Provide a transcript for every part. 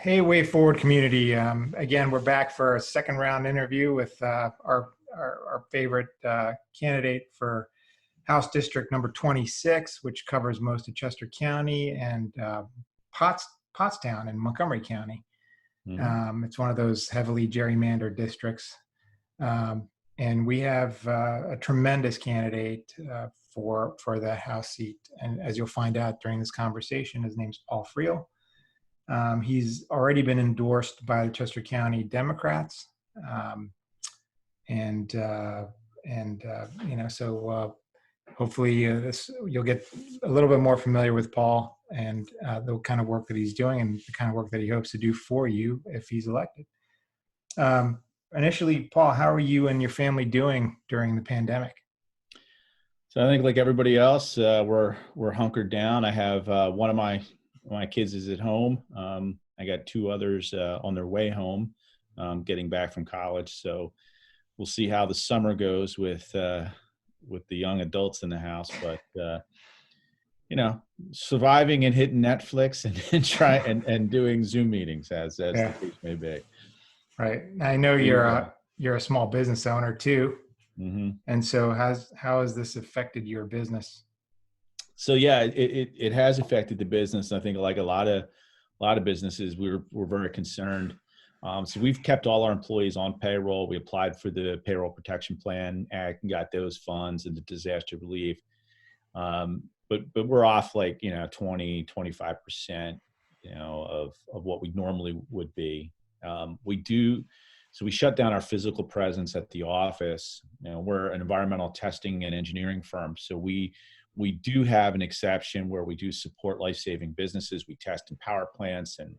Hey, Way Forward community. Again, we're back for a second round interview with our favorite candidate for House District number 26, which covers most of Chester County and Pottstown in Montgomery County. It's one of those heavily gerrymandered districts. And we have a tremendous candidate for the House seat. And as you'll find out during this conversation, his name's Paul Friel. He's already been endorsed by the Chester County Democrats, so hopefully you'll get a little bit more familiar with Paul and the kind of work that he's doing and the kind of work that he hopes to do for you if he's elected. Initially, Paul, how are you and your family doing during the pandemic? So I think like everybody else, we're hunkered down. I have one of my kids is at home. I got two others on their way home, getting back from college. So we'll see how the summer goes with the young adults in the house. But surviving and hitting Netflix and doing Zoom meetings as the case may be. Right. I know you're a small business owner too. Mm-hmm. And so how has this affected your business? So yeah, it has affected the business. I think like a lot of businesses, we're very concerned. So we've kept all our employees on payroll. We applied for the Payroll Protection Plan Act and got those funds and the disaster relief. But we're off like 20-25% of what we normally would be. So we shut down our physical presence at the office. We're an environmental testing and engineering firm, so we do have an exception where we do support life-saving businesses. We test in power plants and,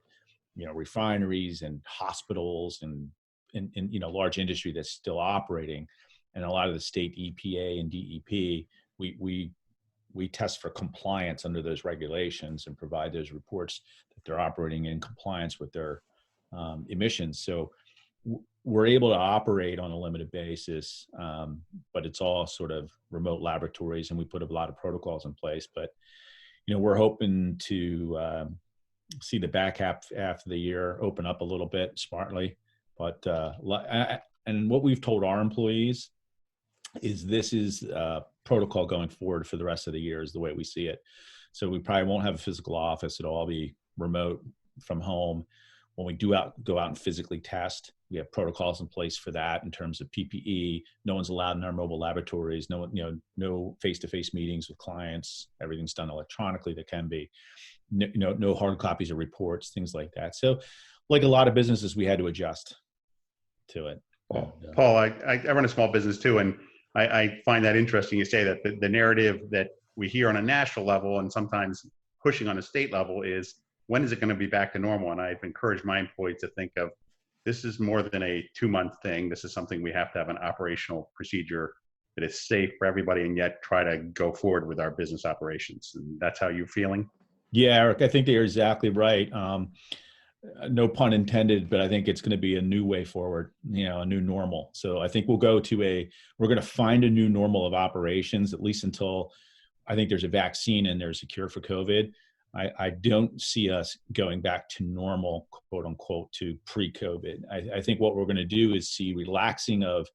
refineries and hospitals and large industry that's still operating. And a lot of the state EPA and DEP, we test for compliance under those regulations and provide those reports that they're operating in compliance with their emissions. So we're able to operate on a limited basis, but it's all sort of remote laboratories, and we put a lot of protocols in place. But we're hoping to see the back half of the year open up a little bit smartly. But and what we've told our employees is this is protocol going forward for the rest of the year is the way we see it. So we probably won't have a physical office; it'll all be remote from home. When we go out and physically test, we have protocols in place for that in terms of PPE. No one's allowed in our mobile laboratories. No face-to-face meetings with clients. Everything's done electronically that can be. No hard copies of reports, things like that. So, like a lot of businesses, we had to adjust to it. Well, Paul, I run a small business too, and I find that interesting. You say that the narrative that we hear on a national level and sometimes pushing on a state level is, when is it going to be back to normal? And I've encouraged my employees to think of this is more than a 2-month thing. This is something we have to have an operational procedure that is safe for everybody, and yet try to go forward with our business operations. And that's how you're feeling? Yeah, Eric, I think you're exactly right. No pun intended, but I think it's going to be a new way forward, a new normal. So I think we're going to find a new normal of operations, at least until I think there's a vaccine and there's a cure for COVID. I don't see us going back to normal, quote unquote, to pre-COVID. I think what we're going to do is see relaxing of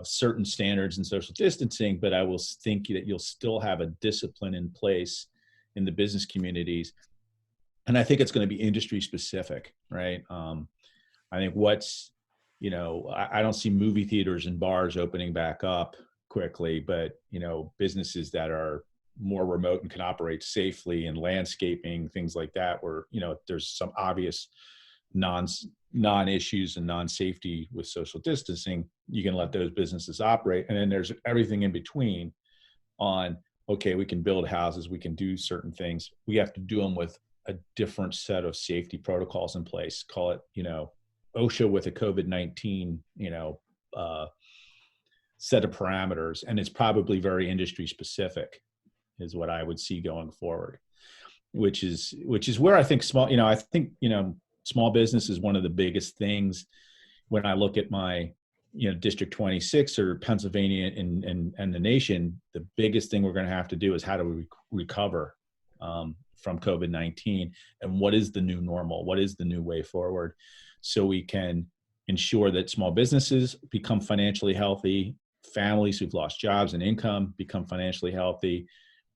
certain standards and social distancing, but I will think that you'll still have a discipline in place in the business communities. And I think it's going to be industry specific, right? I think I don't see movie theaters and bars opening back up quickly, but, businesses that are more remote and can operate safely, and landscaping, things like that, where, there's some obvious non-issues and non-safety with social distancing, you can let those businesses operate. And then there's everything in between on, okay, we can build houses, we can do certain things. We have to do them with a different set of safety protocols in place. Call it, OSHA with a COVID-19, set of parameters. And it's probably very industry specific is what I would see going forward, which is where I think small business is one of the biggest things when I look at my, District 26 or Pennsylvania and the nation. The biggest thing we're going to have to do is how do we recover from COVID-19, and what is the new normal? What is the new way forward? So we can ensure that small businesses become financially healthy, families who've lost jobs and income become financially healthy.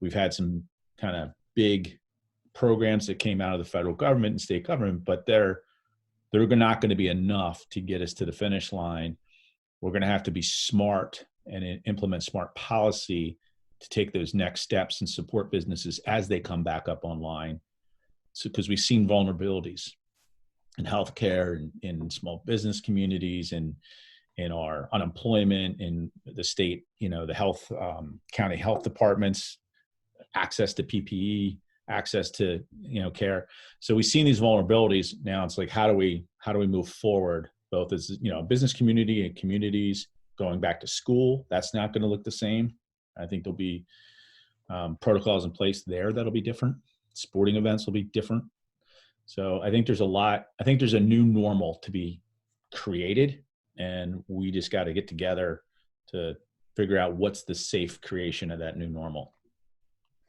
We've had some kind of big programs that came out of the federal government and state government, but they're not going to be enough to get us to the finish line. We're going to have to be smart and implement smart policy to take those next steps and support businesses as they come back up online. So, because we've seen vulnerabilities in healthcare, in small business communities, and in our unemployment, in the state, the health, county health departments, access to PPE, access to, care. So we've seen these vulnerabilities. Now it's like, how do we move forward, both as, a business community and communities going back to school? That's not going to look the same. I think there'll be protocols in place there that'll be different. Sporting events will be different. So I think there's a new normal to be created, and we just got to get together to figure out what's the safe creation of that new normal.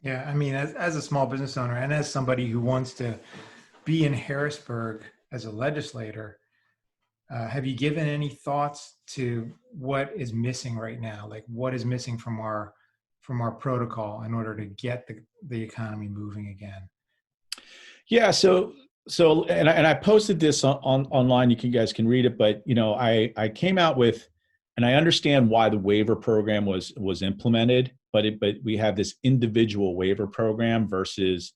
Yeah, I mean, as a small business owner and as somebody who wants to be in Harrisburg as a legislator, have you given any thoughts to what is missing right now? Like, what is missing from our protocol in order to get the economy moving again? Yeah. So I posted this online. You guys can read it, but I came out with, and I understand why the waiver program was implemented, but we have this individual waiver program versus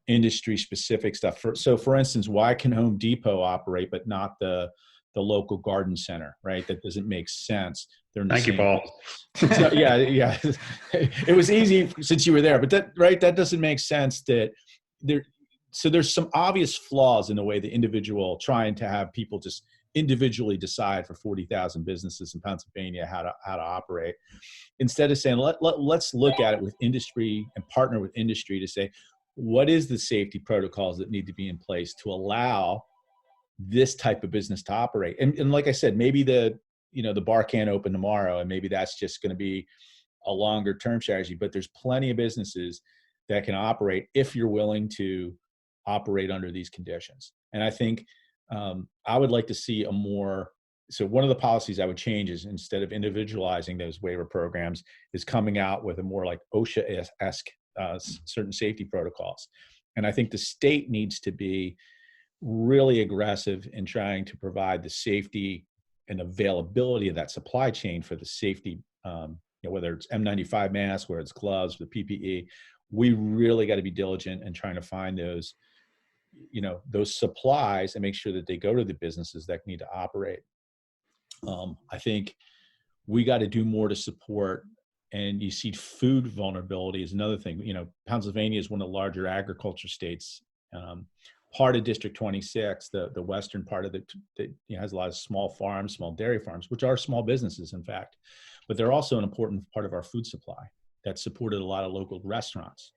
industry specific stuff. For instance, why can Home Depot operate but not the local garden center, right? That doesn't make sense. Thank you, Paul. So, yeah. It was easy since you were there, but that doesn't make sense. So there's some obvious flaws in the way the individual trying to have people just individually decide for 40,000 businesses in Pennsylvania how to operate, instead of saying let's look at it with industry and partner with industry to say, what is the safety protocols that need to be in place to allow this type of business to operate? And like I said, maybe the bar can't open tomorrow, and maybe that's just going to be a longer term strategy, but there's plenty of businesses that can operate if you're willing to operate under these conditions. And I think I would like to see so one of the policies I would change is, instead of individualizing those waiver programs, is coming out with a more like OSHA-esque certain safety protocols. And I think the state needs to be really aggressive in trying to provide the safety and availability of that supply chain for the safety, whether it's N95 masks, whether it's gloves, the PPE. We really got to be diligent in trying to find those supplies and make sure that they go to the businesses that need to operate. I think we got to do more to support, and you see food vulnerability is another thing. Pennsylvania is one of the larger agriculture states. Part of District 26, the western part of has a lot of small farms, small dairy farms, which are small businesses, in fact, but they're also an important part of our food supply that supported a lot of local restaurants.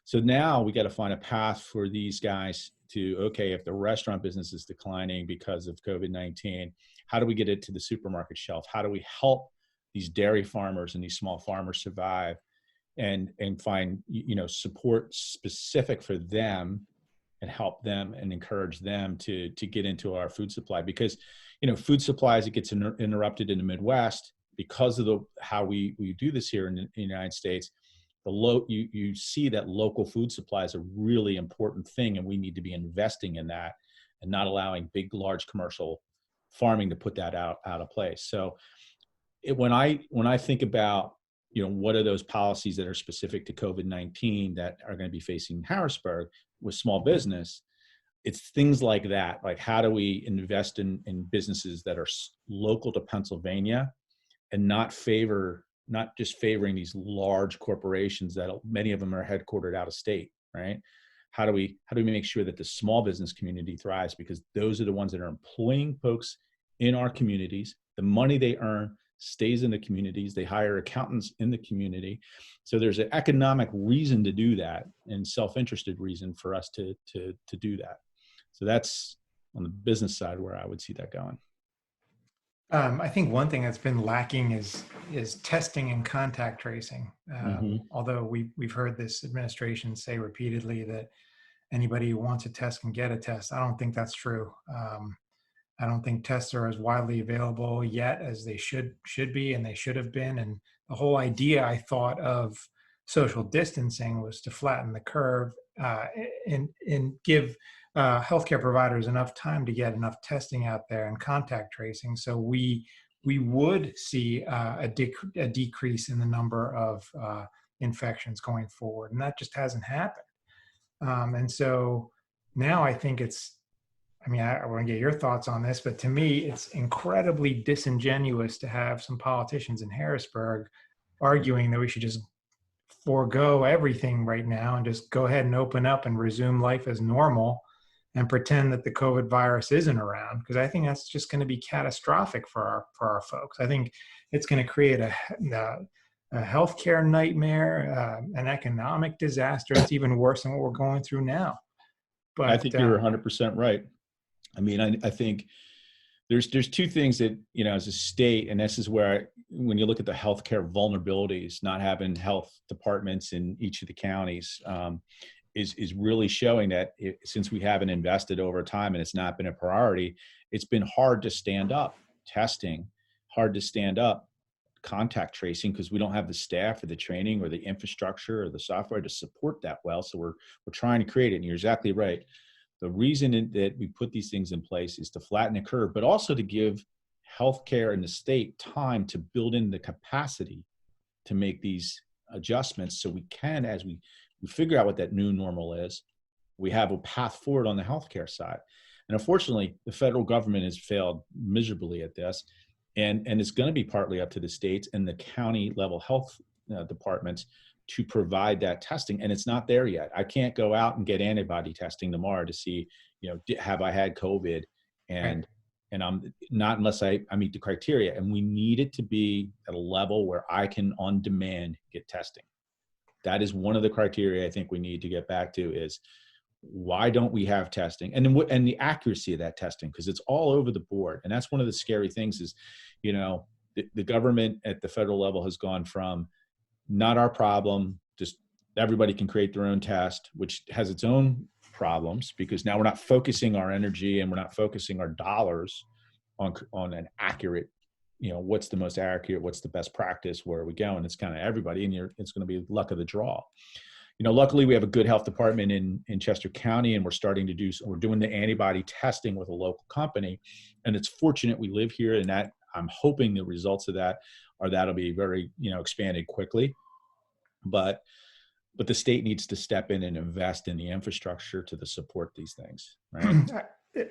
So now we got to find a path for these guys to, okay, if the restaurant business is declining because of COVID-19, how do we get it to the supermarket shelf? How do we help these dairy farmers and these small farmers survive and find, support specific for them and help them and encourage them to get into our food supply? Because, food supplies, it gets interrupted in the Midwest because of how we do this here in the United States. You see that local food supply is a really important thing, and we need to be investing in that and not allowing large commercial farming to put that out of place. So when I think about, what are those policies that are specific to COVID-19 that are going to be facing Harrisburg with small business, it's things like that. Like, how do we invest in businesses that are local to Pennsylvania and not just favoring these large corporations that many of them are headquartered out of state, right? How do we make sure that the small business community thrives? Because those are the ones that are employing folks in our communities. The money they earn stays in the communities. They hire accountants in the community. So there's an economic reason to do that, and self-interested reason for us to do that. So that's on the business side where I would see that going. I think one thing that's been lacking is testing and contact tracing. Although we've heard this administration say repeatedly that anybody who wants a test can get a test. I don't think that's true. I don't think tests are as widely available yet as they should be, and they should have been. And the whole idea, I thought, of social distancing was to flatten the curve, and give healthcare providers enough time to get enough testing out there and contact tracing, so we would see a decrease in the number of infections going forward, and that just hasn't happened. And so now I think I mean, I want to get your thoughts on this, but to me, it's incredibly disingenuous to have some politicians in Harrisburg arguing that we should just forego everything right now and just go ahead and open up and resume life as normal and pretend that the COVID virus isn't around, because I think that's just going to be catastrophic for our folks. I think it's going to create a healthcare nightmare, an economic disaster. It's even worse than what we're going through now. But I think you're 100% right. I mean, I think there's two things that, as a state, and this is where when you look at the healthcare vulnerabilities, not having health departments in each of the counties is really showing that since we haven't invested over time and it's not been a priority, it's been hard to stand up testing, hard to stand up contact tracing, because we don't have the staff or the training or the infrastructure or the software to support that well. So we're trying to create it. And you're exactly right. The reason that we put these things in place is to flatten the curve, but also to give healthcare in the state time to build in the capacity to make these adjustments, so we can, as we figure out what that new normal is, we have a path forward on the healthcare side. And unfortunately, the federal government has failed miserably at this, and it's going to be partly up to the states and the county level health departments to provide that testing, and it's not there yet. I can't go out and get antibody testing tomorrow to see, have I had COVID, and I'm not, unless I meet the criteria. And we need it to be at a level where I can on demand get testing. That is one of the criteria I think we need to get back to, is why don't we have testing, and then and the accuracy of that testing, because it's all over the board. And that's one of the scary things is, the government at the federal level has gone from not our problem, just everybody can create their own test, which has its own problems, because now we're not focusing our energy and we're not focusing our dollars on an accurate, what's the most accurate, what's the best practice, where are we going? It's kind of everybody, and it's going to be luck of the draw. Luckily we have a good health department in Chester County, and we're doing the antibody testing with a local company, and it's fortunate we live here, and that I'm hoping the results of that'll be very, expanded quickly, but the state needs to step in and invest in the infrastructure to support these things, right?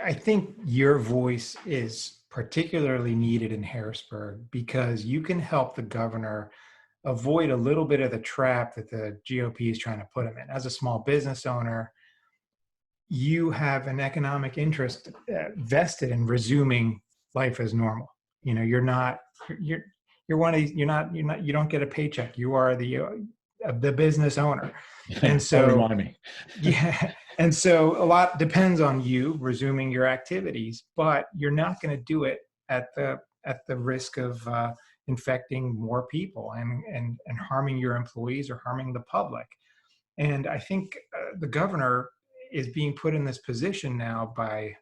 I think your voice is particularly needed in Harrisburg, because you can help the governor avoid a little bit of the trap that the GOP is trying to put him in. As a small business owner, you have an economic interest vested in resuming life as normal. You don't get a paycheck. You are the business owner. And so, don't remind me. yeah. And so a lot depends on you resuming your activities, but you're not going to do it at the risk of infecting more people and harming your employees or harming the public. And I think the governor is being put in this position now by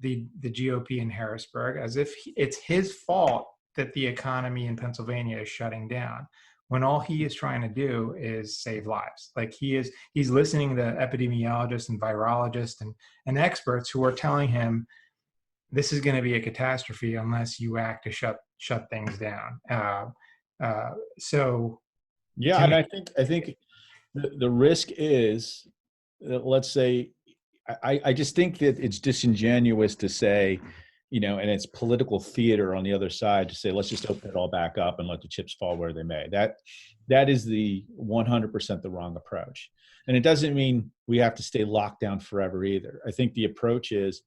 the GOP in Harrisburg, as if it's his fault that the economy in Pennsylvania is shutting down, when all he is trying to do is save lives. Like he's listening to epidemiologists and virologists and experts who are telling him this is going to be a catastrophe unless you act to shut things down. So yeah, and I think the risk is that, let's say, I just think that it's disingenuous to say, and it's political theater on the other side to say, let's just open it all back up and let the chips fall where they may. That is the 100% the wrong approach. And it doesn't mean we have to stay locked down forever either. I think the approach is,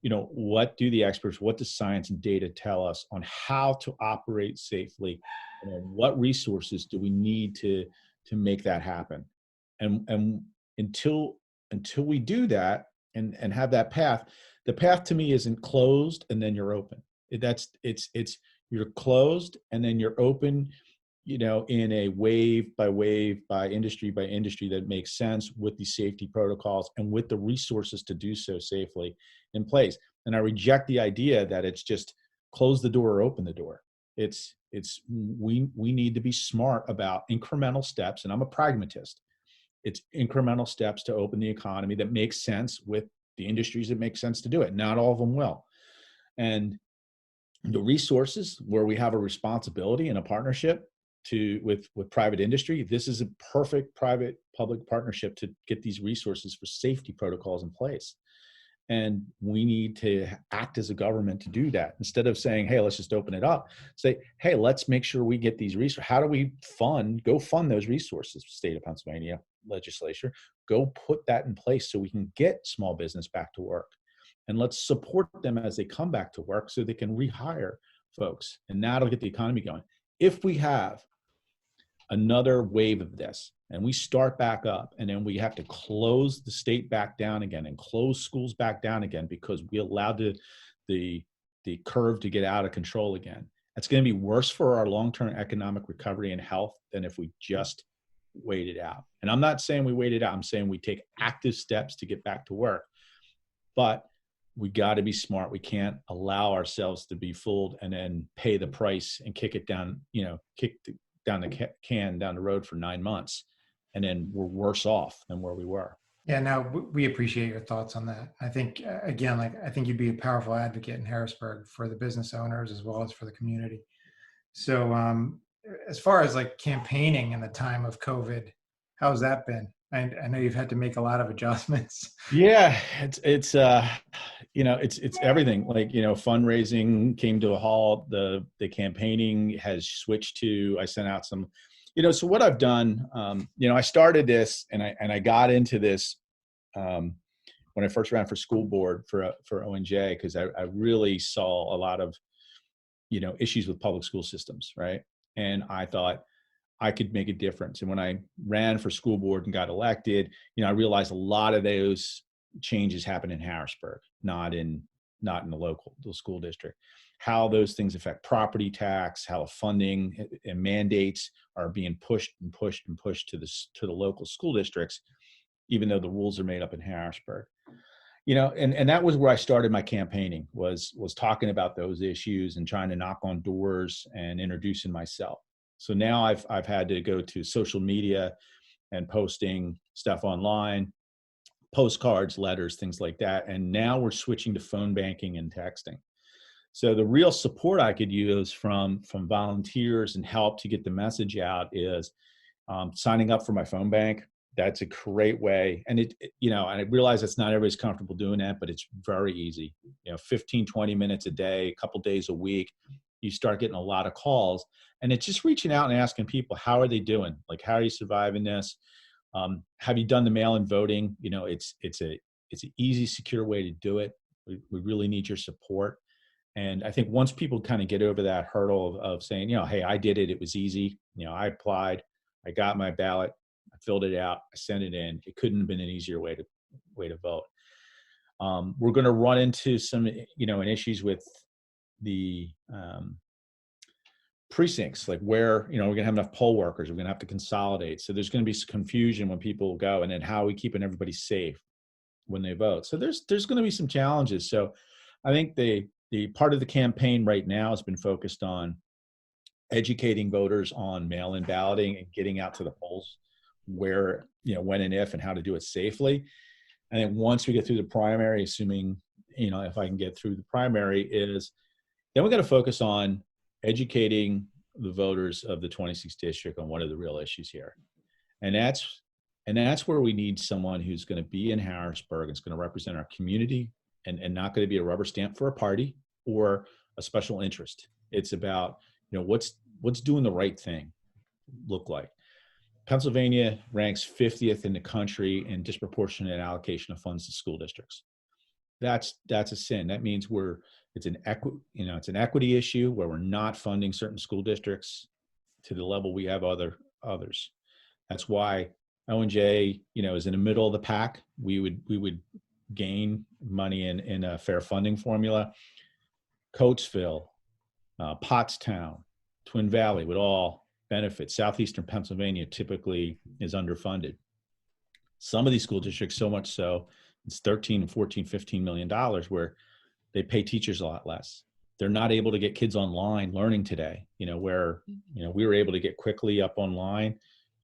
what do the experts, what does science and data tell us on how to operate safely? What resources do we need to make that happen? And until we do that and have that path, the path to me isn't closed and then you're open. You're closed and then you're open. in a wave by industry that makes sense with these safety protocols and with the resources to do so safely in place. And I reject the idea that it's just close the door or open the door. We need to be smart about incremental steps. And I'm a pragmatist. It's incremental steps to open the economy that makes sense with the industries that make sense to do it. Not all of them will. And the resources where we have a responsibility and a partnership with private industry, this is a perfect private-public partnership to get these resources for safety protocols in place. And we need to act as a government to do that. Instead of saying, hey, let's just open it up, say, hey, let's make sure we get these resources. How do we fund those resources? State of Pennsylvania legislature, go put that in place so we can get small business back to work. And let's support them as they come back to work so they can rehire folks. And that'll get the economy going. If we have another wave of this and we start back up and then we have to close the state back down again and close schools back down again because we allowed the curve to get out of control again, it's going to be worse for our long-term economic recovery and health than if we just wait it out. And I'm not saying we wait it out. I'm saying we take active steps to get back to work. But we got to be smart. We can't allow ourselves to be fooled and then pay the price and kick it down, down the can down the road for 9 months. And then we're worse off than where we were. Yeah, no, we appreciate your thoughts on that. I think, again, I think you'd be a powerful advocate in Harrisburg for the business owners as well as for the community. So as far as campaigning in the time of COVID, how's that been? I know you've had to make a lot of adjustments. Yeah, it's everything. Fundraising came to a halt. The campaigning has switched to. I sent out some, So what I've done, I started this and I got into this when I first ran for school board for ONJ because I really saw a lot of issues with public school systems, right? And I thought I could make a difference. And when I ran for school board and got elected, I realized a lot of those changes happen in Harrisburg, not in the school district. How those things affect property tax, how funding and mandates are being pushed to the local school districts, even though the rules are made up in Harrisburg. And that was where I started my campaigning, was talking about those issues and trying to knock on doors and introducing myself. So now I've had to go to social media and posting stuff online, postcards, letters, things like that. And now we're switching to phone banking and texting. So the real support I could use from volunteers and help to get the message out is signing up for my phone bank. That's a great way. And and I realize it's not everybody's comfortable doing that, but it's very easy. 15, 20 minutes a day, a couple days a week, you start getting a lot of calls. And it's just reaching out and asking people, how are they doing? How are you surviving this? Have you done the mail-in voting? It's an easy, secure way to do it. We really need your support. And I think once people kind of get over that hurdle of saying, hey, I did it. It was easy. I applied. I got my ballot. I filled it out. I sent it in. It couldn't have been an easier way to vote. We're going to run into some, issues with the precincts, where, we're going to have enough poll workers. We're going to have to consolidate. So there's going to be some confusion when people go, and then how are we keeping everybody safe when they vote? So there's going to be some challenges. So I think the part of the campaign right now has been focused on educating voters on mail-in balloting and getting out to the polls where, when and if and how to do it safely. And then once we get through the primary, assuming, if I can get through the primary, then we're going to focus on educating the voters of the 26th district on what are the real issues here. And that's where we need someone who's going to be in Harrisburg. It's going to represent our community and not going to be a rubber stamp for a party or a special interest. It's about, what's doing the right thing look like. Pennsylvania ranks 50th in the country in disproportionate allocation of funds to school districts. That's a sin. That means it's an equity issue where we're not funding certain school districts to the level we have others. That's why ONJ, is in the middle of the pack. We would gain money in a fair funding formula. Coatesville, Pottstown, Twin Valley would all benefit. Southeastern Pennsylvania typically is underfunded. Some of these school districts, so much so, it's 13 and 14, $15 million where they pay teachers a lot less. They're not able to get kids online learning today, where, we were able to get quickly up online.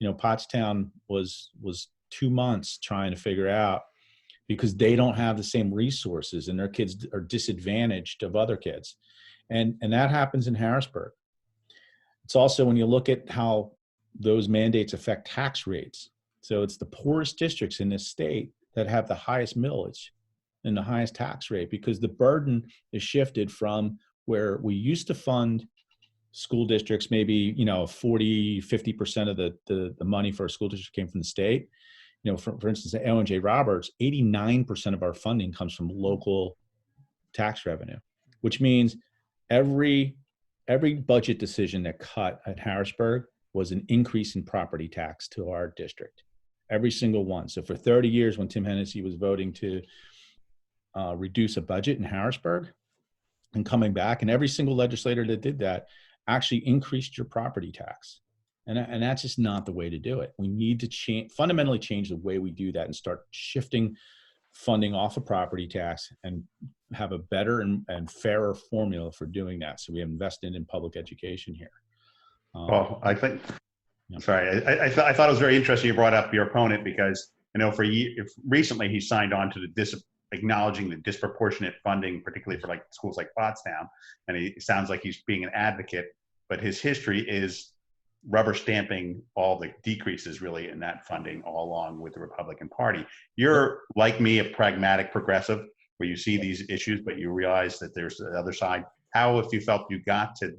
Pottstown was 2 months trying to figure out, because they don't have the same resources and their kids are disadvantaged of other kids. And that happens in Harrisburg. It's also when you look at how those mandates affect tax rates. So it's the poorest districts in this state that have the highest millage and the highest tax rate, because the burden is shifted from where we used to fund school districts, maybe, 40, 50% of the money for a school district came from the state. For instance, at L&J Roberts, 89% of our funding comes from local tax revenue, which means every budget decision that cut at Harrisburg was an increase in property tax to our district, every single one. So for 30 years, when Tim Hennessy was voting to reduce a budget in Harrisburg and coming back, and every single legislator that did that actually increased your property tax. And that's just not the way to do it. We need to fundamentally change the way we do that and start shifting funding off of property tax and have a better and fairer formula for doing that. So we have invested in public education here. Well, I think, yeah. sorry, I thought it was very interesting you brought up your opponent, because I know recently he signed on to acknowledging the disproportionate funding, particularly for like schools like Pottstown. And he sounds like he's being an advocate, but his history is rubber stamping all the decreases really in that funding all along with the Republican Party. You're, like me, a pragmatic progressive where you see these issues, but you realize that there's the other side. How, if you felt you got to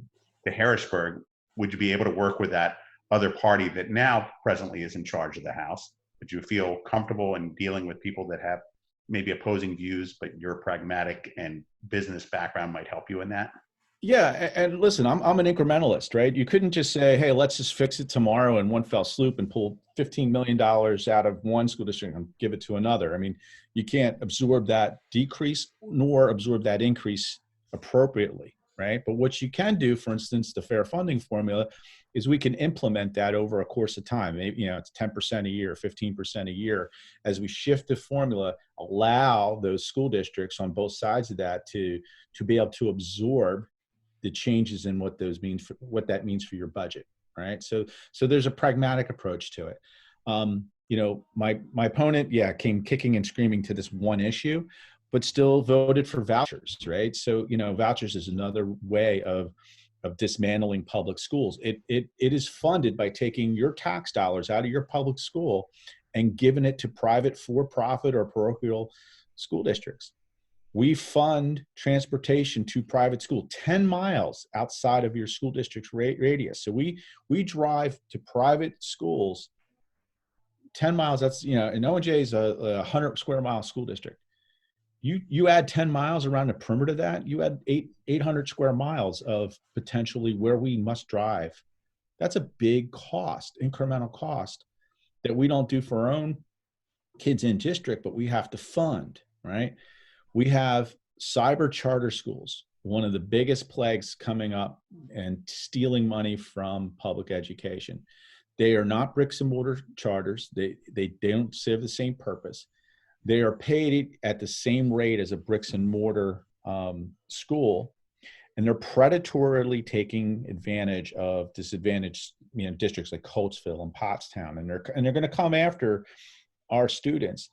Harrisburg, would you be able to work with that other party that now presently is in charge of the House? Would you feel comfortable in dealing with people that have maybe opposing views, but your pragmatic and business background might help you in that? Yeah, and listen, I'm an incrementalist, right? You couldn't just say, hey, let's just fix it tomorrow in one fell swoop and pull $15 million out of one school district and give it to another. I mean, you can't absorb that decrease nor absorb that increase appropriately, right? But what you can do, for instance, the fair funding formula, is we can implement that over a course of time. Maybe, it's 10% a year, 15% a year. As we shift the formula, allow those school districts on both sides of that to be able to absorb the changes in what that means for your budget, right? So there's a pragmatic approach to it. My opponent, came kicking and screaming to this one issue, but still voted for vouchers, right? So vouchers is another way of dismantling public schools. It is funded by taking your tax dollars out of your public school and giving it to private for-profit or parochial school districts. We fund transportation to private school 10 miles outside of your school district's radius. So we drive to private schools 10 miles. That's, and O&J is a 100 square mile school district. You add 10 miles around the perimeter of that, you add 800 square miles of potentially where we must drive. That's a big cost, incremental cost that we don't do for our own kids in district, but we have to fund, right? We have cyber charter schools, one of the biggest plagues coming up and stealing money from public education. They are not bricks and mortar charters. They don't serve the same purpose. They are paid at the same rate as a bricks and mortar school, and they're predatorily taking advantage of disadvantaged districts like Coatesville and Pottstown, and they're going to come after our students.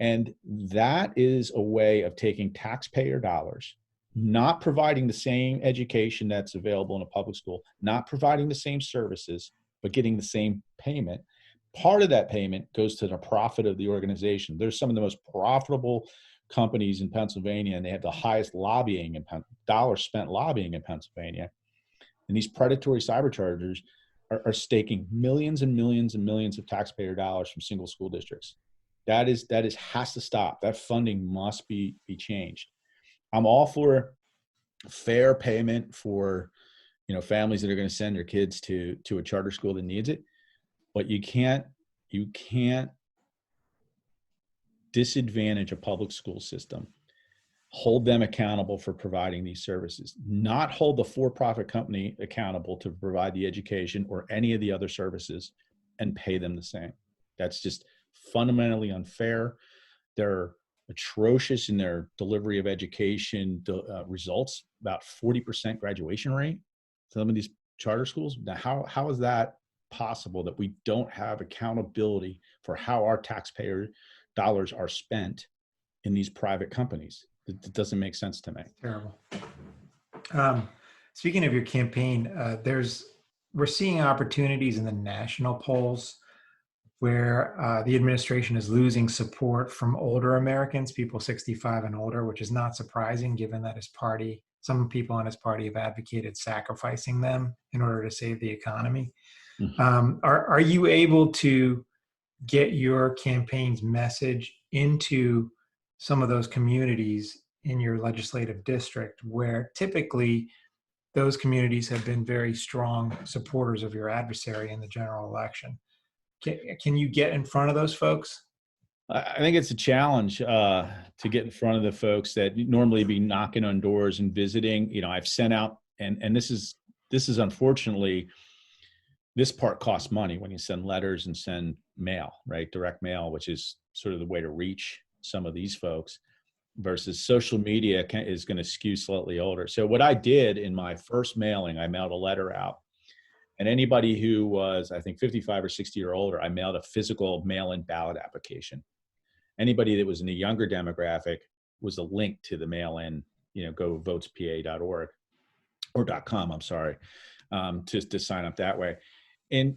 And that is a way of taking taxpayer dollars, not providing the same education that's available in a public school, not providing the same services, but getting the same payment. Part of that payment goes to the profit of the organization. There's some of the most profitable companies in Pennsylvania, and they have the highest lobbying and dollars spent lobbying in Pennsylvania. And these predatory cyber chargers are staking millions and millions and millions of taxpayer dollars from single school districts. That has to stop. That funding must be changed. I'm all for fair payment for, families that are going to send their kids to a charter school that needs it, but you can't disadvantage a public school system hold them accountable for providing these services, not hold the for-profit company accountable to provide the education or any of the other services and pay them the same. That's just fundamentally unfair. They're atrocious in their delivery of education results, about 40% graduation rate. Some of these charter schools. Now, how is that possible that we don't have accountability for how our taxpayer dollars are spent in these private companies? It doesn't make sense to me. Terrible. Speaking of your campaign, we're seeing opportunities in the national polls where the administration is losing support from older Americans, people 65 and older, which is not surprising given that some people in his party have advocated sacrificing them in order to save the economy. Mm-hmm. Are you able to get your campaign's message into some of those communities in your legislative district where typically those communities have been very strong supporters of your adversary in the general election? Can you get in front of those folks? I think it's a challenge to get in front of the folks that normally be knocking on doors and visiting. I've sent out, and this is unfortunately, this part costs money when you send letters and send mail, right? Direct mail, which is sort of the way to reach some of these folks, versus social media is going to skew slightly older. So what I did in my first mailing, I mailed a letter out. And anybody who was, I think, 55 or 60 or older, I mailed a physical mail-in ballot application. Anybody that was in the younger demographic was a link to the mail-in, go votespa.org or .com, I'm sorry, to sign up that way. And,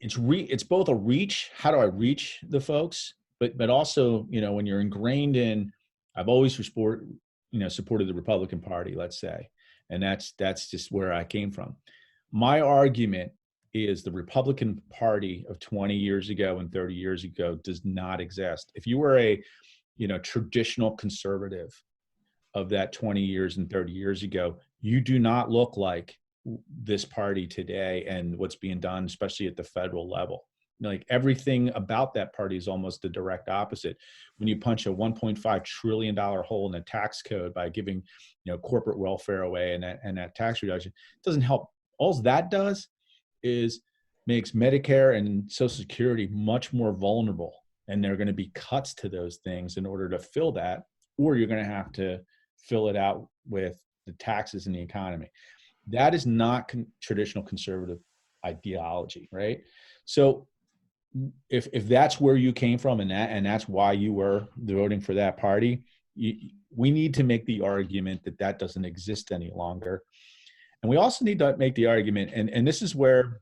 it's both a reach. How do I reach the folks? But also, when you're ingrained in, I've always supported the Republican Party, let's say. And that's just where I came from. My argument is the Republican Party of 20 years ago and 30 years ago does not exist. If you were a, traditional conservative of that 20 years and 30 years ago, you do not look like this party today and what's being done, especially at the federal level. Like everything about that party is almost the direct opposite. When you punch a $1.5 trillion hole in the tax code by giving, corporate welfare away and that tax reduction, it doesn't help. All that does is makes Medicare and Social Security much more vulnerable. And there are going to be cuts to those things in order to fill that, or you're going to have to fill it out with the taxes in the economy. That is not traditional conservative ideology, right? So if that's where you came from and that's why you were voting for that party, we need to make the argument that doesn't exist any longer. And we also need to make the argument, and this is where,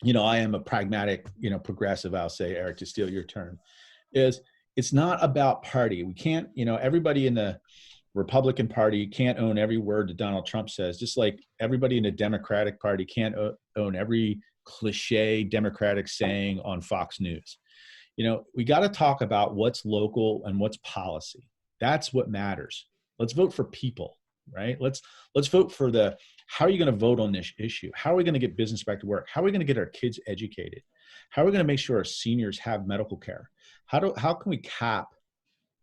I am a pragmatic, progressive, I'll say, Eric, to steal your term, is it's not about party. We can't, everybody in the Republican Party can't own every word that Donald Trump says, just like everybody in the Democratic Party can't own every cliche Democratic saying on Fox News. We got to talk about what's local and what's policy. That's what matters. Let's vote for people, right? Let's vote for how are you going to vote on this issue? How are we going to get business back to work? How are we going to get our kids educated? How are we going to make sure our seniors have medical care? How can we cap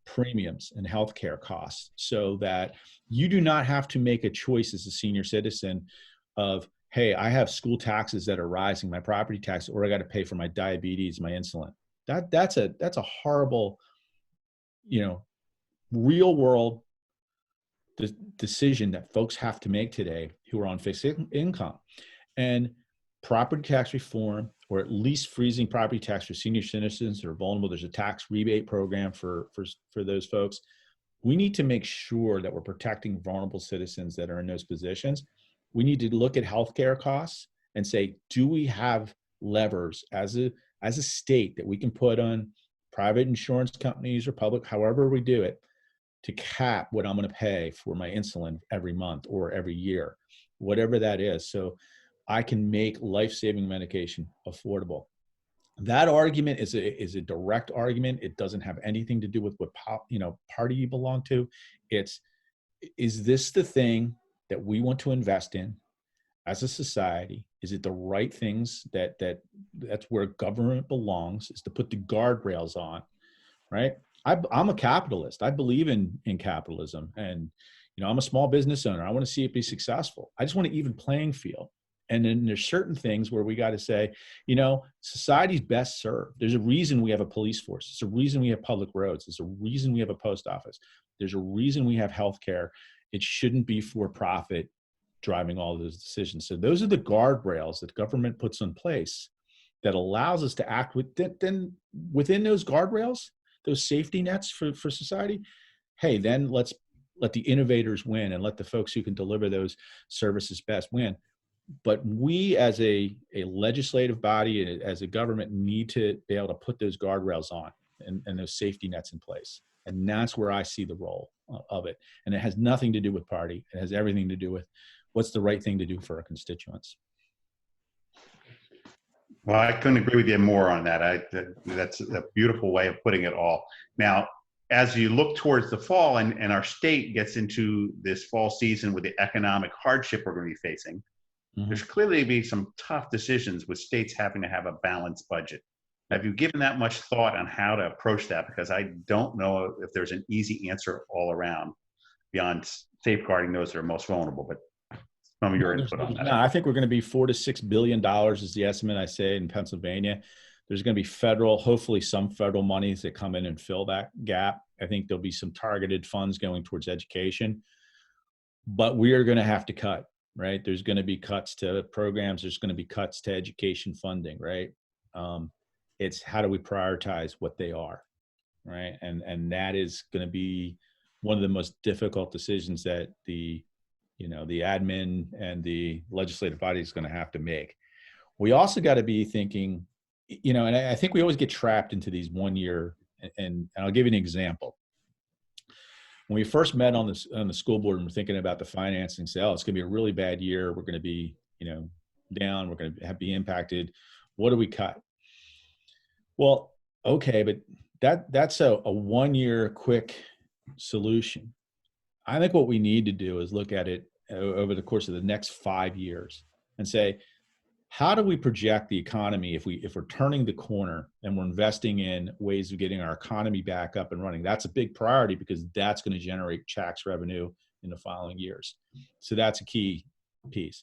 premiums and healthcare costs so that you do not have to make a choice as a senior citizen of, hey, I have school taxes that are rising, my property tax, or I got to pay for my diabetes, my insulin. That's a horrible, real world decision that folks have to make today who are on fixed income. And property tax reform, or at least freezing property tax for senior citizens that are vulnerable. There's a tax rebate program for those folks. We need to make sure that we're protecting vulnerable citizens that are in those positions. We need to look at healthcare costs and say, do we have levers as a state that we can put on private insurance companies or public, however we do it, to cap what I'm going to pay for my insulin every month or every year, whatever that is. So I can make life-saving medication affordable. That argument is a direct argument. It doesn't have anything to do with what party you belong to. Is this the thing that we want to invest in as a society? Is it the right things that's where government belongs, is to put the guardrails on, right? I'm a capitalist. I believe in capitalism, and I'm a small business owner. I want to see it be successful. I just want an even playing field. And then there's certain things where we got to say, society's best served. There's a reason we have a police force. There's a reason we have public roads. There's a reason we have a post office. There's a reason we have healthcare. It shouldn't be for profit driving all of those decisions. So those are the guardrails that government puts in place that allows us to act then within those guardrails, those safety nets for society. Hey, then let's let the innovators win and let the folks who can deliver those services best win. But we as a legislative body and as a government need to be able to put those guardrails on and those safety nets in place. And that's where I see the role of it. And it has nothing to do with party. It has everything to do with what's the right thing to do for our constituents. Well, I couldn't agree with you more on that. That's a beautiful way of putting it all. Now, as you look towards the fall and our state gets into this fall season with the economic hardship we're going to be facing, there's clearly be some tough decisions with states having to have a balanced budget. Have you given that much thought on how to approach that? Because I don't know if there's an easy answer all around beyond safeguarding those that are most vulnerable, but some of your input on that. No, I think we're going to be $4 to $6 billion is the estimate I say in Pennsylvania. There's going to be hopefully some federal monies that come in and fill that gap. I think there'll be some targeted funds going towards education, but we are going to have to cut, right? There's going to be cuts to programs. There's going to be cuts to education funding, right? It's how do we prioritize what they are, right? And that is going to be one of the most difficult decisions that the admin and the legislative body is going to have to make. We also got to be thinking, and I think we always get trapped into these 1 year, and I'll give you an example. When we first met on the school board and we're thinking about the financing, say, it's going to be a really bad year. We're going to be, down. We're going to be impacted. What do we cut? Well, okay, but that's a 1 year quick solution. I think what we need to do is look at it over the course of the next 5 years and say, how do we project the economy if we're turning the corner and we're investing in ways of getting our economy back up and running? That's a big priority because that's going to generate tax revenue in the following years. So that's a key piece.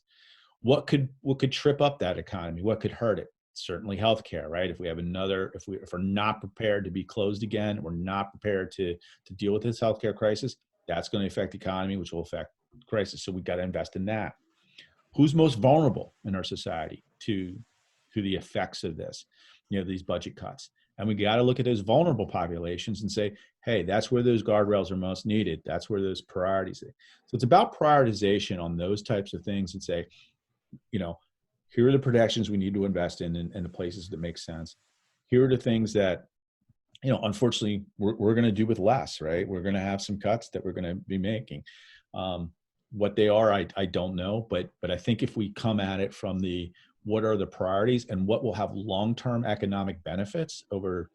What could trip up that economy? What could hurt it? Certainly healthcare, right? If we're not prepared to be closed again, we're not prepared to deal with this healthcare crisis, that's going to affect the economy, which will affect the crisis. So we've got to invest in that. Who's most vulnerable in our society to the effects of this, these budget cuts? And we got to look at those vulnerable populations and say, hey, that's where those guardrails are most needed. That's where those priorities are. So it's about prioritization on those types of things and say, here are the protections we need to invest in the places that make sense. Here are the things that, unfortunately, we're going to do with less, right? We're going to have some cuts that we're going to be making. What they are, I don't know, but I think if we come at it from what are the priorities and what will have long-term economic benefits over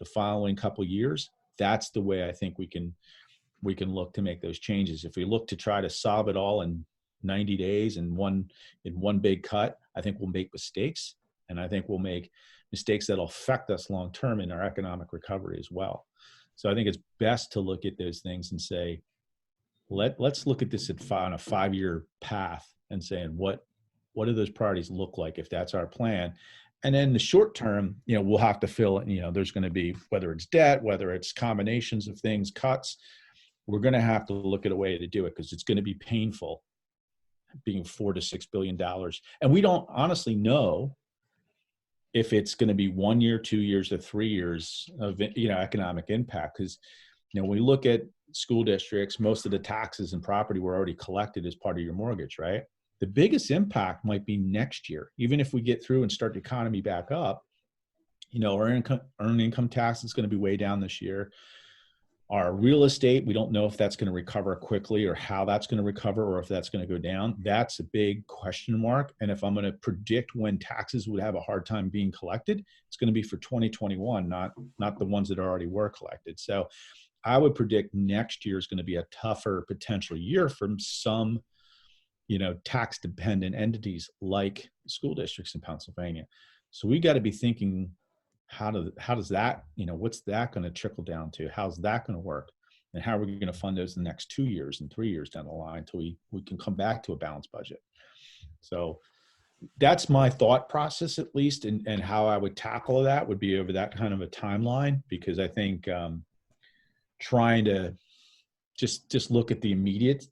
the following couple of years, that's the way I think we can look to make those changes. If we look to try to solve it all in 90 days in one big cut, I think we'll make mistakes, and I think we'll make mistakes that'll affect us long-term in our economic recovery as well. So I think it's best to look at those things and say, let's look at this on a 5-year path and saying what do those priorities look like if that's our plan. And then the short term, we'll have to fill it. There's going to be, whether it's debt, whether it's combinations of things, cuts, we're going to have to look at a way to do it because it's going to be painful being $4 to $6 billion. And we don't honestly know if it's going to be 1 year, 2 years, or 3 years of, economic impact. Because, when we look at school districts, most of the taxes and property were already collected as part of your mortgage, right? The biggest impact might be next year. Even if we get through and start the economy back up, our earned income tax is going to be way down this year. Our real estate, we don't know if that's going to recover quickly or how that's going to recover or if that's going to go down. That's a big question mark. And if I'm going to predict when taxes would have a hard time being collected, it's going to be for 2021, not the ones that already were collected. So I would predict next year is going to be a tougher potential year from some, tax dependent entities like school districts in Pennsylvania. So we got to be thinking, how does that, what's that going to trickle down to? How's that going to work? And how are we going to fund those the next 2 years and 3 years down the line until we can come back to a balanced budget? So that's my thought process, at least, and how I would tackle that would be over that kind of a timeline, because I think trying to just look at the immediate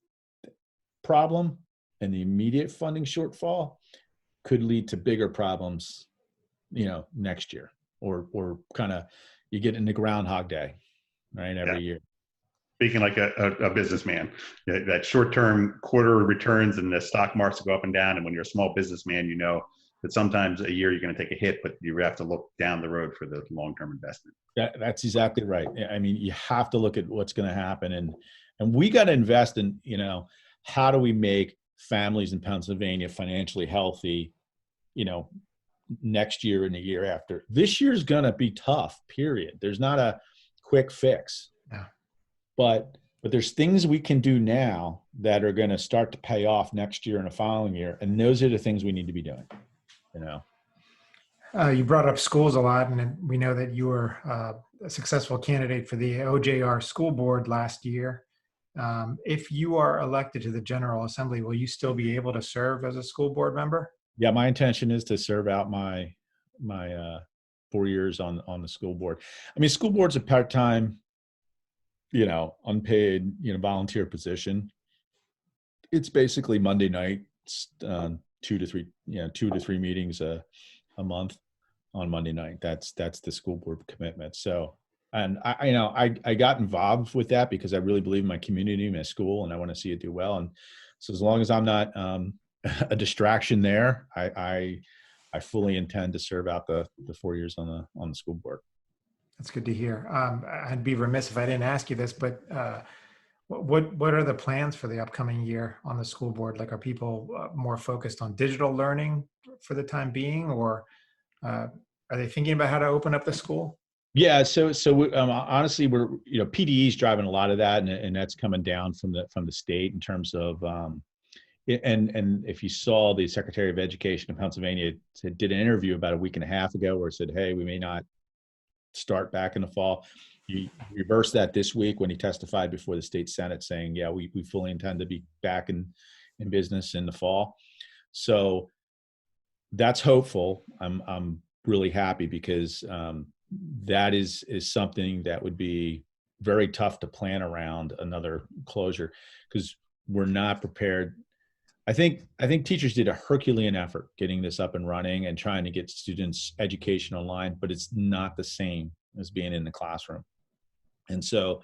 problem and the immediate funding shortfall could lead to bigger problems, next year, or kind of you get into Groundhog Day, right? Every year. Speaking like a businessman, that short-term quarter returns and the stock markets go up and down. And when you're a small businessman, you know that sometimes a year you're going to take a hit, but you have to look down the road for the long-term investment. That's exactly right. I mean, you have to look at what's going to happen, and we got to invest in, how do we make families in Pennsylvania financially healthy, next year and the year after. This year's going to be tough, period. There's not a quick fix. Yeah. But there's things we can do now that are going to start to pay off next year and the following year. And those are the things we need to be doing, You brought up schools a lot, and we know that you were a successful candidate for the OJR school board last year. If you are elected to the General Assembly, will you still be able to serve as a school board member? Yeah, my intention is to serve out my 4 years on the school board. I mean, school board's a part-time, unpaid, volunteer position. It's basically Monday night, 2 to 3 meetings a month on Monday night. That's the school board commitment. So, and I got involved with that because I really believe in my community, my school, and I want to see it do well. And so as long as I'm not a distraction there, I fully intend to serve out the 4 years on the school board. That's good to hear. I'd be remiss if I didn't ask you this, but what are the plans for the upcoming year on the school board? Like, are people more focused on digital learning for the time being, or are they thinking about how to open up the school? Yeah. So honestly, we're, PDE is driving a lot of that, and that's coming down from the state in terms of, and if you saw, the Secretary of Education of Pennsylvania did an interview about a week and a half ago where it said, hey, we may not start back in the fall. He reversed that this week when he testified before the state Senate, saying, yeah, we fully intend to be back in business in the fall. So that's hopeful. I'm really happy because that is something that would be very tough to plan around another closure, because we're not prepared. I think teachers did a Herculean effort getting this up and running and trying to get students' education online, but it's not the same as being in the classroom. And so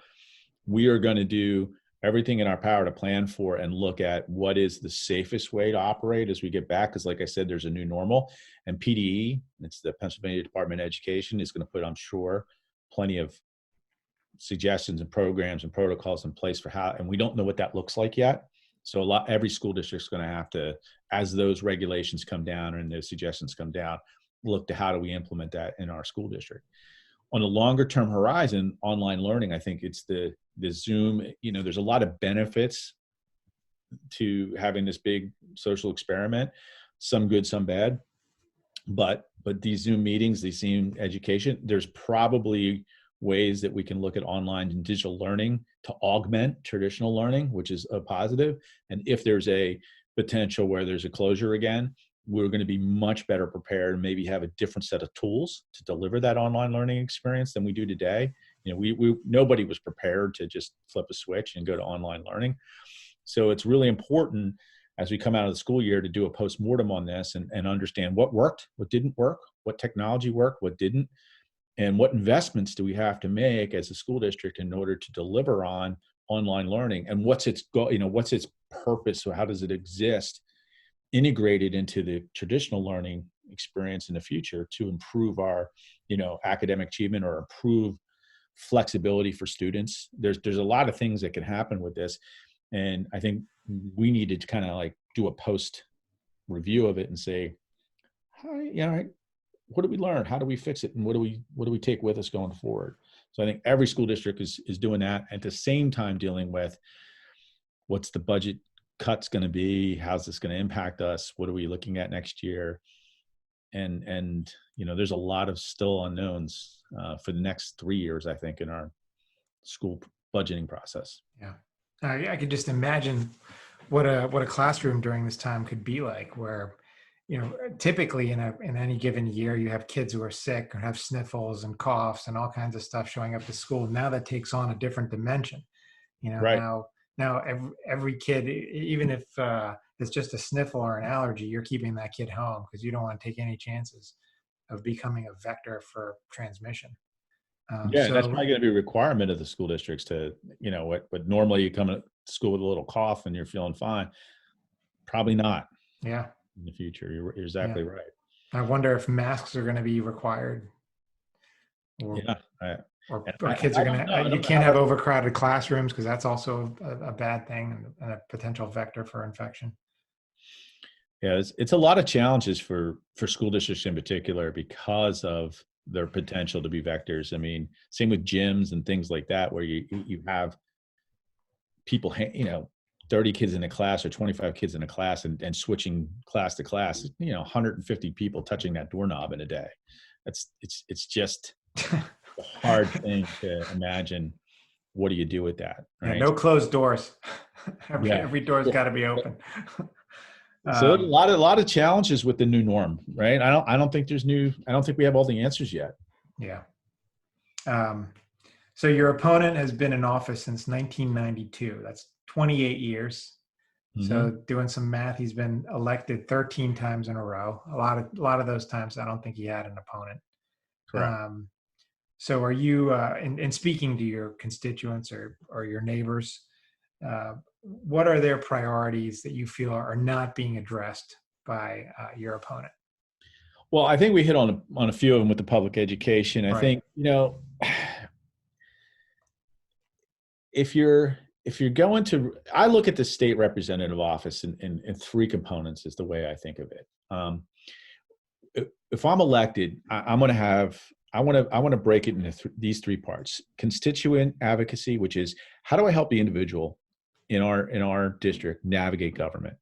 we are going to do everything in our power to plan for and look at what is the safest way to operate as we get back. Because like I said, there's a new normal, and PDE, it's the Pennsylvania Department of Education, is going to put, I'm sure, plenty of suggestions and programs and protocols in place for how, and we don't know what that looks like yet. So every school district is going to have to, as those regulations come down and those suggestions come down, look to how do we implement that in our school district. On a longer term horizon, online learning, I think it's the Zoom, there's a lot of benefits to having this big social experiment, some good, some bad, but these Zoom meetings, these Zoom education, there's probably ways that we can look at online and digital learning to augment traditional learning, which is a positive. And if there's a potential where there's a closure again, we're going to be much better prepared and maybe have a different set of tools to deliver that online learning experience than we do today. Nobody was prepared to just flip a switch and go to online learning. So it's really important as we come out of the school year to do a postmortem on this and understand what worked, what didn't work, what technology worked, what didn't, and what investments do we have to make as a school district in order to deliver on online learning, and what's its what's its purpose, or how does it exist integrated into the traditional learning experience in the future to improve our, academic achievement or improve flexibility for students. There's a lot of things that can happen with this. And I think we needed to kind of like do a post review of it and say, what did we learn? How do we fix it? And what do we take with us going forward? So I think every school district is doing that, at the same time dealing with what's the budget cuts going to be? How's this going to impact us? What are we looking at next year? and there's a lot of still unknowns for the next 3 years, I think, in our school budgeting process. Yeah. I could just imagine what a classroom during this time could be like, where, typically in any given year, you have kids who are sick or have sniffles and coughs and all kinds of stuff showing up to school. Now that takes on a different dimension. Right. Now every kid, even if it's just a sniffle or an allergy, you're keeping that kid home because you don't want to take any chances of becoming a vector for transmission. Yeah, and that's probably going to be a requirement of the school districts to, what normally you come to school with a little cough and you're feeling fine. Probably not. Yeah. In the future. You're exactly right. I wonder if masks are going to be required. Or, or kids are going to, you can't have overcrowded classrooms because that's also a bad thing and a potential vector for infection. Yeah, it's a lot of challenges for school districts in particular because of their potential to be vectors. I mean, same with gyms and things like that, where you have people, 30 kids in a class or 25 kids in a class and switching class to class, 150 people touching that doorknob in a day. It's just a hard thing to imagine. What do you do with that? Right? Yeah, no closed doors. Every door's got to be open. So a lot of challenges with the new norm, right? I don't think we have all the answers yet. Yeah. So your opponent has been in office since 1992. That's 28 years. Mm-hmm. So doing some math, he's been elected 13 times in a row. A lot of those times, I don't think he had an opponent. Correct. So are you, in speaking to your constituents or your neighbors, what are their priorities that you feel are not being addressed by your opponent? Well, I think we hit on a few of them with the public education. I think, if you're going to, I look at the state representative office in three components is the way I think of it. If I'm elected, I want to break it into these three parts: constituent advocacy, which is how do I help the individual in our district navigate government.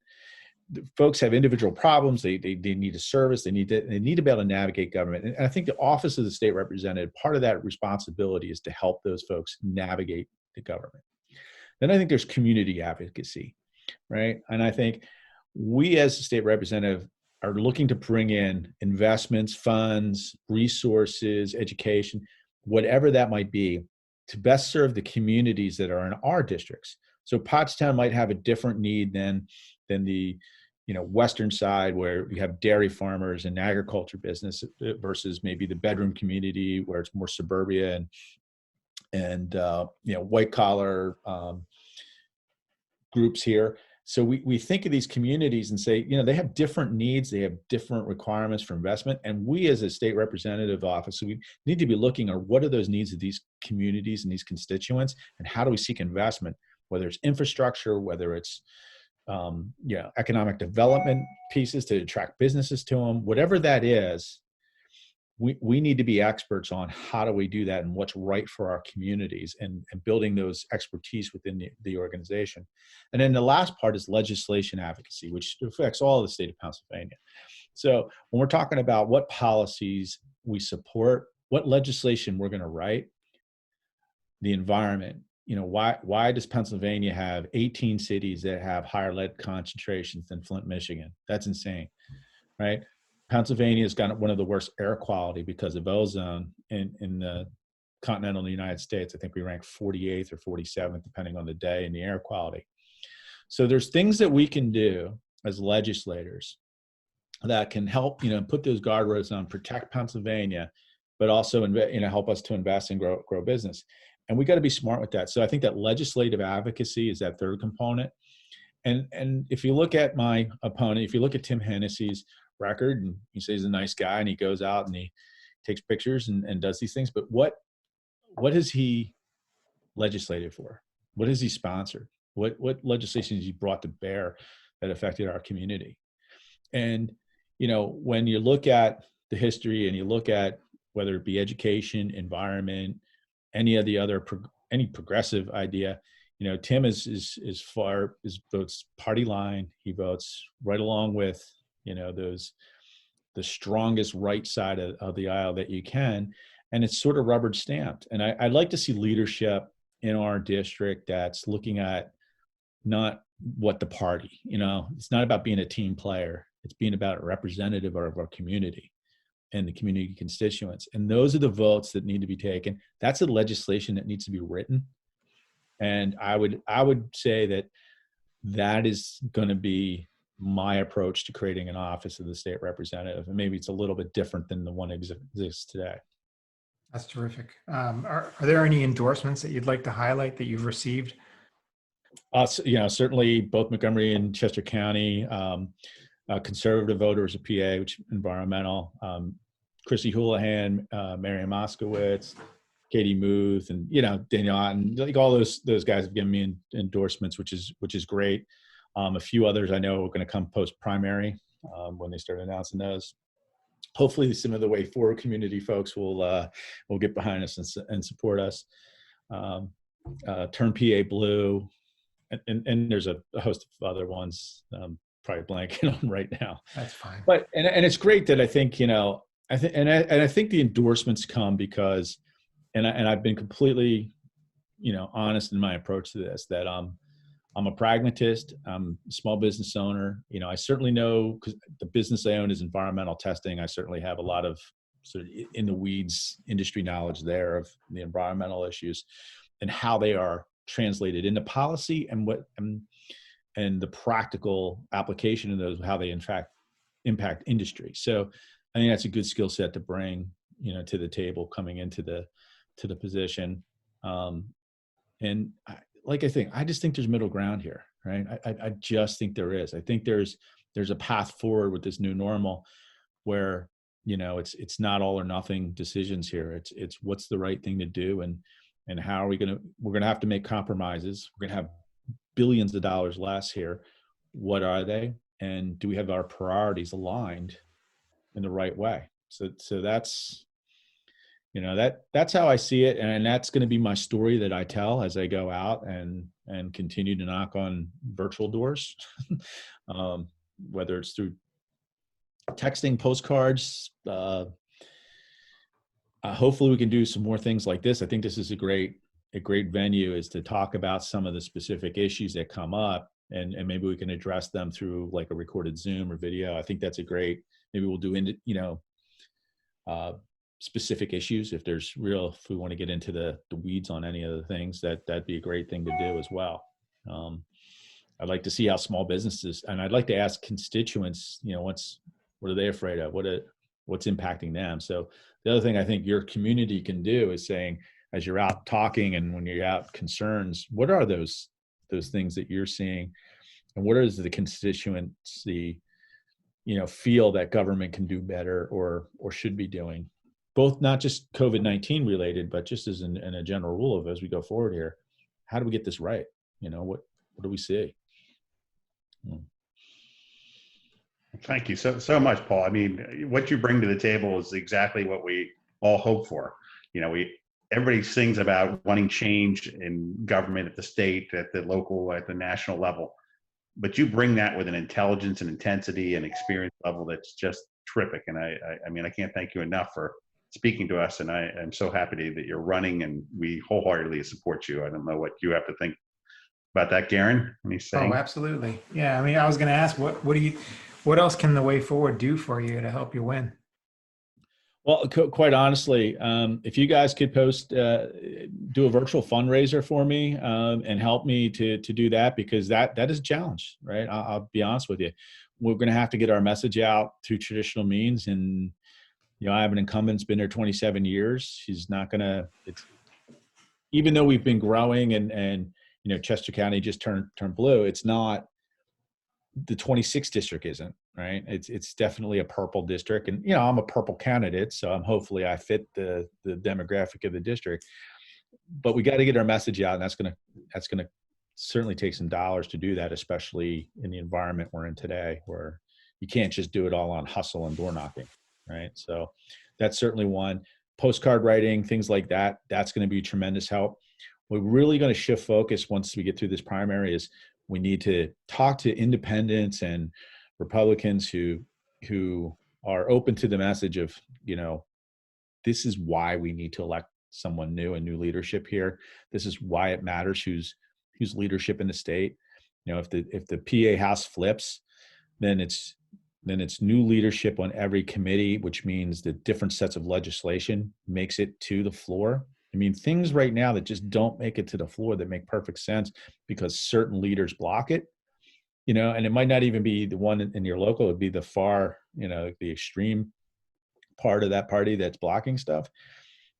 The folks have individual problems. They need a service. They need to be able to navigate government. And I think the office of the state representative, part of that responsibility is to help those folks navigate the government. Then I think there's community advocacy, right? And I think we as a state representative are looking to bring in investments, funds, resources, education, whatever that might be, to best serve the communities that are in our districts. So Pottstown might have a different need than the western side, where you have dairy farmers and agriculture business versus maybe the bedroom community where it's more suburbia and white collar groups here. So we think of these communities and say, they have different needs, they have different requirements for investment. And we as a state representative office, we need to be looking at what are those needs of these communities and these constituents, and how do we seek investment, whether it's infrastructure, whether it's economic development pieces to attract businesses to them, whatever that is. We need to be experts on how do we do that and what's right for our communities and building those expertise within the organization. And then the last part is legislation advocacy, which affects all of the state of Pennsylvania. So when we're talking about what policies we support, what legislation we're going to write, the environment, why does Pennsylvania have 18 cities that have higher lead concentrations than Flint, Michigan? That's insane, right? Pennsylvania's got one of the worst air quality because of ozone in the continental United States. I think we rank 48th or 47th, depending on the day, in the air quality. So there's things that we can do as legislators that can help, put those guardrails on, protect Pennsylvania, but also, help us to invest and grow business. And we got to be smart with that. So I think that legislative advocacy is that third component. And if you look at my opponent, if you look at Tim Hennessy's record, and he says he's a nice guy and he goes out and he takes pictures and does these things, but what has he legislated for? What has he sponsored? What legislation has he brought to bear that affected our community? And when you look at the history and you look at whether it be education, environment, any of the other any progressive idea, Tim votes party line. He votes right along with those the strongest right side of the aisle that you can. And it's sort of rubber stamped. And I'd like to see leadership in our district that's looking at not what the party, it's not about being a team player. It's being about a representative of our community and the community constituents. And those are the votes that need to be taken. That's the legislation that needs to be written. And I would say that is going to be my approach to creating an office of the state representative. And maybe it's a little bit different than the one exists today. That's terrific. Are there any endorsements that you'd like to highlight that you've received? Certainly both Montgomery and Chester County, conservative voters of PA, which environmental, Chrissy Houlihan, Marian Moskowitz, Katie Muth, and Danielle Otten, like all those guys have given me endorsements, which is great. A few others I know are going to come post primary when they start announcing those. Hopefully, some of the Way Forward community folks will get behind us and support us. Turn PA Blue, and there's a host of other ones. Probably blanking on right now. That's fine. But and it's great that I think I think the endorsements come because, and I've been completely honest in my approach to this, that I'm a pragmatist. I'm a small business owner. I certainly know, because the business I own is environmental testing. I certainly have a lot of sort of in the weeds industry knowledge there of the environmental issues and how they are translated into policy and the practical application of those, how they in fact impact industry. So I think that's a good skill set to bring, to the table coming into the position. And I just think there's middle ground here, right? I just think there is. I think there's a path forward with this new normal where, it's not all or nothing decisions here. It's what's the right thing to do and how are we're going to have to make compromises. We're going to have billions of dollars less here. What are they? And do we have our priorities aligned in the right way? So that's, that's how I see it. And that's going to be my story that I tell as I go out and continue to knock on virtual doors, whether it's through texting, postcards. Hopefully we can do some more things like this. I think this is a great venue is to talk about some of the specific issues that come up and maybe we can address them through like a recorded Zoom or video. I think that's maybe we'll do specific issues if we want to get into the weeds on any of the things, that'd be a great thing to do as well. I'd like to see how small businesses, and I'd like to ask constituents, what are they afraid of? What's impacting them? So the other thing I think your community can do is saying, as you're out talking and when you're out concerns, what are those things that you're seeing, and what is the constituency, feel that government can do better or should be doing, both not just COVID-19 related, but just as in a general rule of as we go forward here, how do we get this right? What do we see? Thank you so much, Paul. I mean, what you bring to the table is exactly what we all hope for. Everybody sings about wanting change in government at the state, at the local, at the national level, but you bring that with an intelligence and intensity and experience level that's just terrific. And I can't thank you enough for speaking to us. And I am so happy that you're running, and we wholeheartedly support you. I don't know what you have to think about that, Garen. Oh, absolutely. Yeah. I was going to ask, what else can the Way Forward do for you to help you win? Well, quite honestly, if you guys could do a virtual fundraiser for me and help me to do that, because that is a challenge, right? I'll be honest with you. We're going to have to get our message out through traditional means. And, I have an incumbent that's been there 27 years. She's not going to, even though we've been growing and Chester County just turned blue, it's not, the 26th district isn't, right? It's definitely a purple district, and I'm a purple candidate, so hopefully I fit the demographic of the district. But we got to get our message out, and that's gonna certainly take some dollars to do that, especially in the environment we're in today, where you can't just do it all on hustle and door knocking, right? So that's certainly one. Postcard writing, things like that. That's going to be tremendous help. We're really going to shift focus once we get through this primary is we need to talk to independents and Republicans who are open to the message of, this is why we need to elect someone new and new leadership here. This is why it matters who's leadership in the state. If the PA House flips, then it's new leadership on every committee, which means that different sets of legislation makes it to the floor. I mean, things right now that just don't make it to the floor that make perfect sense because certain leaders block it, and it might not even be the one in your local, it'd be the far, the extreme part of that party that's blocking stuff.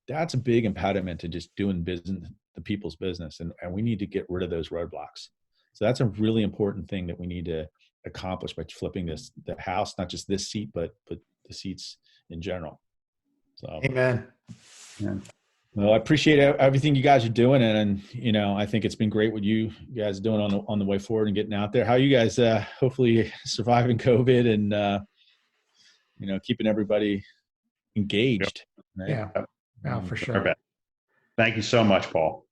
That's a big impediment to just doing business, the people's business. And we need to get rid of those roadblocks. So that's a really important thing that we need to accomplish by flipping the House, not just this seat, but the seats in general. So, Amen. Yeah. Well, I appreciate everything you guys are doing. And I think it's been great what you guys are doing on the way forward and getting out there. How are you guys hopefully surviving COVID and, keeping everybody engaged? Right? Yeah, for sure. Thank you so much, Paul.